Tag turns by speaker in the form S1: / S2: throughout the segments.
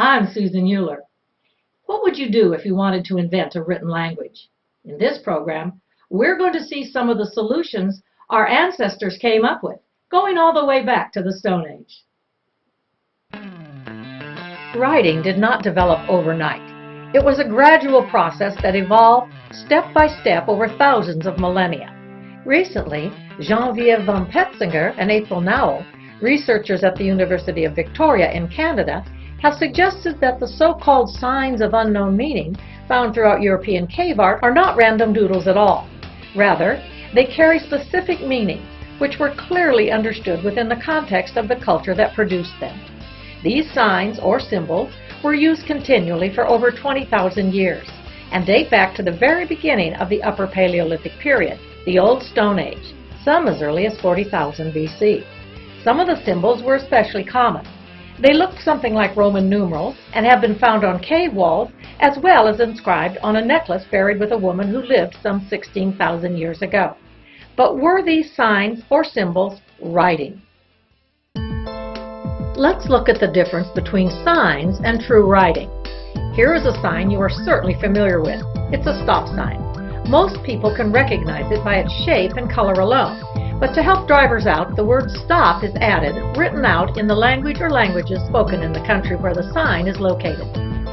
S1: I'm Susan Euler. What would you do if you wanted to invent a written language? In this program, we're going to see some of the solutions our ancestors came up with, going all the way back to the Stone Age. Writing did not develop overnight. It was a gradual process that evolved step by step over thousands of millennia. Recently, Geneviève von Petzinger and April Nowell, researchers at the University of Victoria in Canada, have suggested that the so-called signs of unknown meaning found throughout European cave art are not random doodles at all. Rather, they carry specific meanings, which were clearly understood within the context of the culture that produced them. These signs, or symbols, were used continually for over 20,000 years and date back to the very beginning of the Upper Paleolithic period, the Old Stone Age, some as early as 40,000 BC. Some of the symbols were especially common. They looked something like Roman numerals and have been found on cave walls as well as inscribed on a necklace buried with a woman who lived some 16,000 years ago. But were these signs or symbols writing? Let's look at the difference between signs and true writing. Here is a sign you are certainly familiar with. It's a stop sign. Most people can recognize it by its shape and color alone. But to help drivers out, the word stop is added, written out in the language or languages spoken in the country where the sign is located.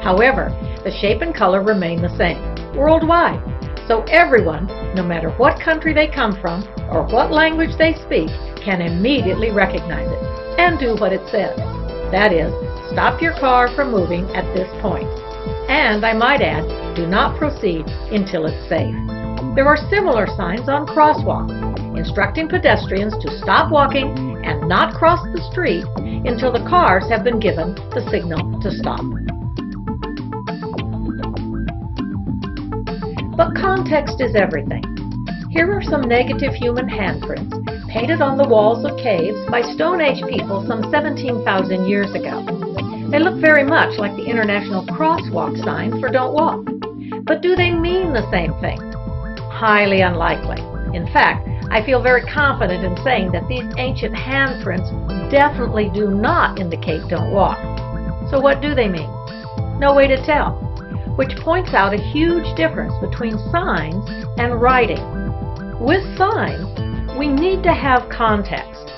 S1: However, the shape and color remain the same, worldwide. So everyone, no matter what country they come from or what language they speak, can immediately recognize it and do what it says. That is, stop your car from moving at this point. And I might add, do not proceed until it's safe. There are similar signs on crosswalks, instructing pedestrians to stop walking and not cross the street until the cars have been given the signal to stop. But context is everything. Here are some negative human handprints painted on the walls of caves by Stone Age people some 17,000 years ago. They look very much like the international crosswalk sign for don't walk. But do they mean the same thing? Highly unlikely. In fact, I feel very confident in saying that these ancient handprints definitely do not indicate don't walk. So what do they mean? No way to tell, which points out a huge difference between signs and writing. With signs, we need to have context.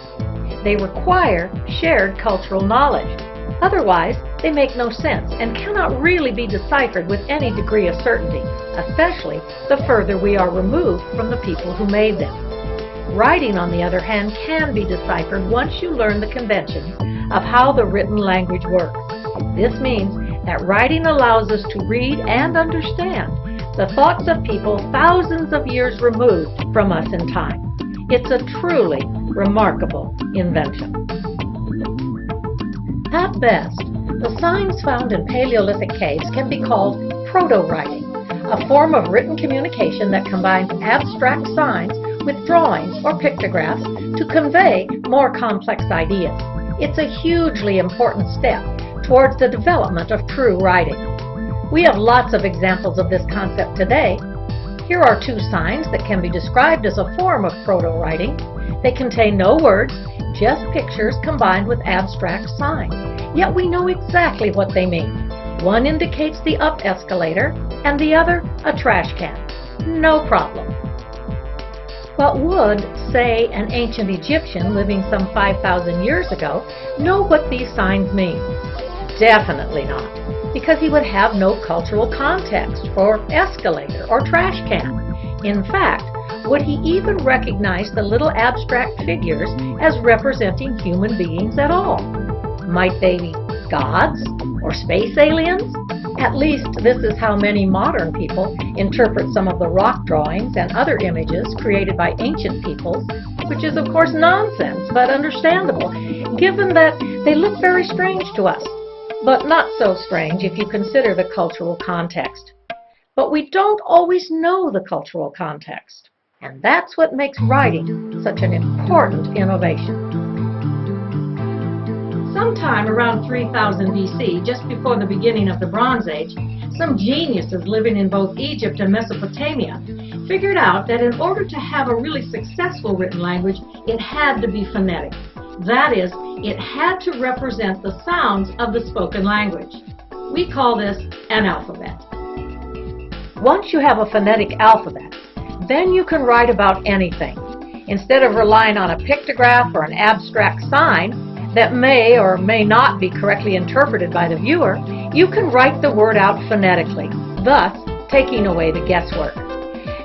S1: They require shared cultural knowledge. Otherwise, they make no sense and cannot really be deciphered with any degree of certainty, especially the further we are removed from the people who made them. Writing, on the other hand, can be deciphered once you learn the conventions of how the written language works. This means that writing allows us to read and understand the thoughts of people thousands of years removed from us in time. It's a truly remarkable invention. At best, the signs found in Paleolithic caves can be called Protowriting, a form of written communication that combines abstract signs with drawings or pictographs to convey more complex ideas. It's a hugely important step towards the development of true writing. We have lots of examples of this concept today. Here are two signs that can be described as a form of proto-writing. They contain no words, just pictures combined with abstract signs. Yet we know exactly what they mean. One indicates the up escalator and the other a trash can. No problem. But would, say, an ancient Egyptian living some 5,000 years ago know what these signs mean? Definitely not, because he would have no cultural context for escalator or trash can. In fact, would he even recognize the little abstract figures as representing human beings at all? Might they be gods or space aliens? At least this is how many modern people interpret some of the rock drawings and other images created by ancient peoples, which is of course nonsense, but understandable, given that they look very strange to us. But not so strange if you consider the cultural context. But we don't always know the cultural context, and that's what makes writing such an important innovation. Sometime around 3000 BC, just before the beginning of the Bronze Age, some geniuses living in both Egypt and Mesopotamia figured out that in order to have a really successful written language, it had to be phonetic. That is, it had to represent the sounds of the spoken language. We call this an alphabet. Once you have a phonetic alphabet, then you can write about anything. Instead of relying on a pictograph or an abstract sign that may or may not be correctly interpreted by the viewer, you can write the word out phonetically, thus taking away the guesswork.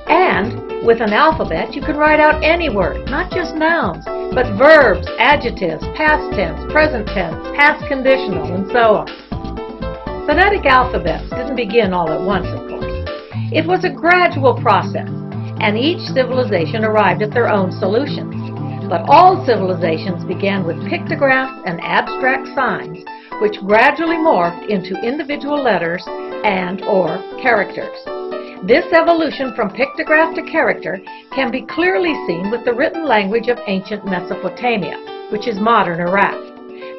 S1: And with an alphabet, you can write out any word, not just nouns, but verbs, adjectives, past tense, present tense, past conditional, and so on. Phonetic alphabets didn't begin all at once, of course. It was a gradual process, and each civilization arrived at their own solutions. But all civilizations began with pictographs and abstract signs, which gradually morphed into individual letters and/or characters. This evolution from pictograph to character can be clearly seen with the written language of ancient Mesopotamia, which is modern Iraq.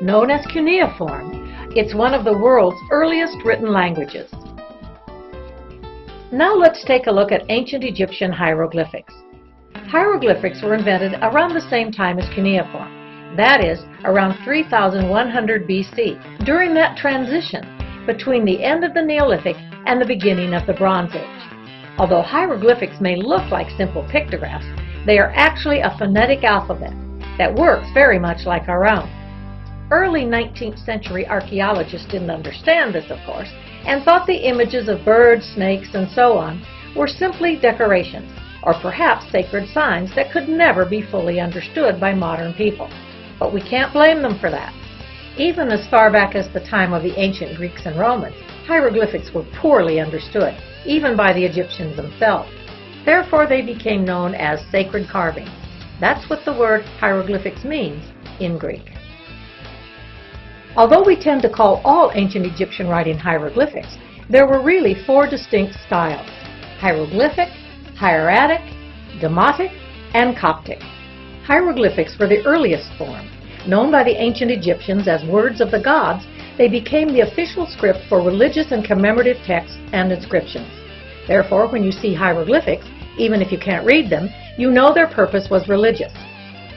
S1: Known as cuneiform, it's one of the world's earliest written languages. Now let's take a look at ancient Egyptian hieroglyphics. Hieroglyphics were invented around the same time as cuneiform, that is, around 3100 BC, during that transition between the end of the Neolithic and the beginning of the Bronze Age. Although hieroglyphics may look like simple pictographs, they are actually a phonetic alphabet that works very much like our own. Early 19th century archaeologists didn't understand this, of course, and thought the images of birds, snakes, and so on were simply decorations, or perhaps sacred signs that could never be fully understood by modern people. But we can't blame them for that. Even as far back as the time of the ancient Greeks and Romans, hieroglyphics were poorly understood, even by the Egyptians themselves. Therefore, they became known as sacred carvings. That's what the word hieroglyphics means in Greek. Although we tend to call all ancient Egyptian writing hieroglyphics, there were really four distinct styles: hieroglyphic, hieratic, Demotic, and Coptic. Hieroglyphics were the earliest form. Known by the ancient Egyptians as words of the gods, they became the official script for religious and commemorative texts and inscriptions. Therefore, when you see hieroglyphics, even if you can't read them, you know their purpose was religious.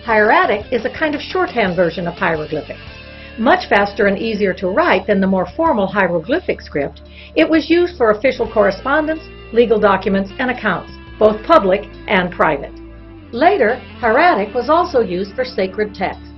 S1: Hieratic is a kind of shorthand version of hieroglyphics. Much faster and easier to write than the more formal hieroglyphic script, it was used for official correspondence, legal documents, and accounts, both public and private. Later, hieratic was also used for sacred texts.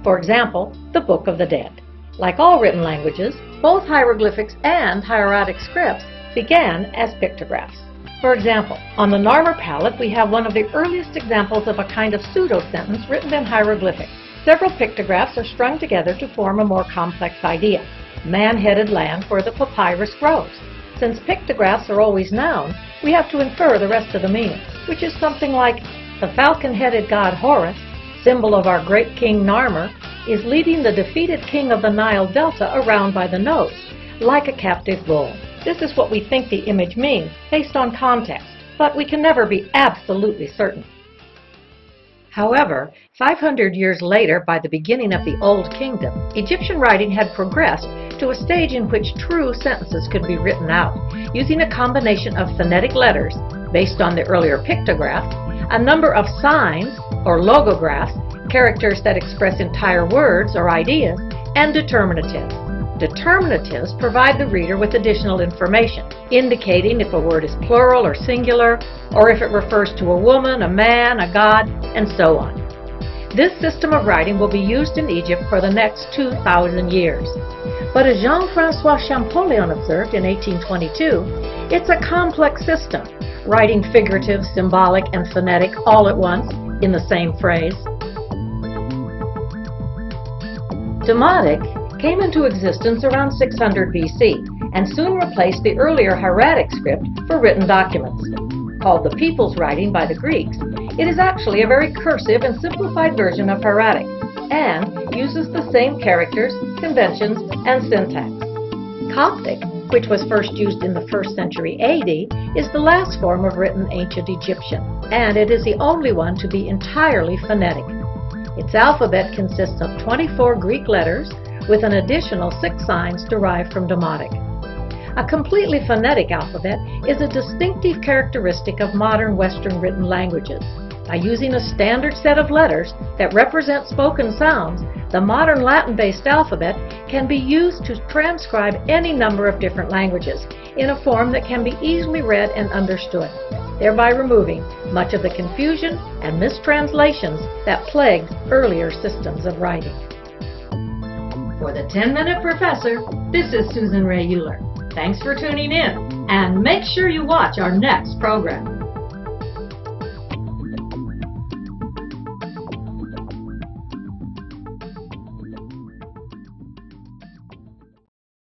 S1: For example, the Book of the Dead. Like all written languages, both hieroglyphics and hieratic scripts began as pictographs. For example, on the Narmer Palette we have one of the earliest examples of a kind of pseudo-sentence written in hieroglyphics. Several pictographs are strung together to form a more complex idea: man-headed land where the papyrus grows. Since pictographs are always nouns, we have to infer the rest of the meaning, which is something like, the falcon-headed god Horus, symbol of our great king Narmer, is leading the defeated king of the Nile Delta around by the nose, like a captive bull. This is what we think the image means, based on context, but we can never be absolutely certain. However, 500 years later, by the beginning of the Old Kingdom, Egyptian writing had progressed to a stage in which true sentences could be written out, using a combination of phonetic letters, based on the earlier pictographs, a number of signs, or logographs, characters that express entire words or ideas, and determinatives. Determinatives provide the reader with additional information, indicating if a word is plural or singular, or if it refers to a woman, a man, a god, and so on. This system of writing will be used in Egypt for the next 2,000 years. But as Jean-François Champollion observed in 1822, it's a complex system, writing figurative, symbolic, and phonetic all at once in the same phrase. Demotic came into existence around 600 BC and soon replaced the earlier hieratic script for written documents. Called the people's writing by the Greeks, it is actually a very cursive and simplified version of hieratic and uses the same characters, conventions, and syntax. Coptic, which was first used in the 1st century AD, is the last form of written ancient Egyptian, and it is the only one to be entirely phonetic. Its alphabet consists of 24 Greek letters, with an additional 6 signs derived from Demotic. A completely phonetic alphabet is a distinctive characteristic of modern Western written languages. By using a standard set of letters that represent spoken sounds, the modern Latin-based alphabet can be used to transcribe any number of different languages in a form that can be easily read and understood, thereby removing much of the confusion and mistranslations that plagued earlier systems of writing. For the 10-Minute Professor, this is Susan Ray Euler. Thanks for tuning in, and make sure you watch our next program.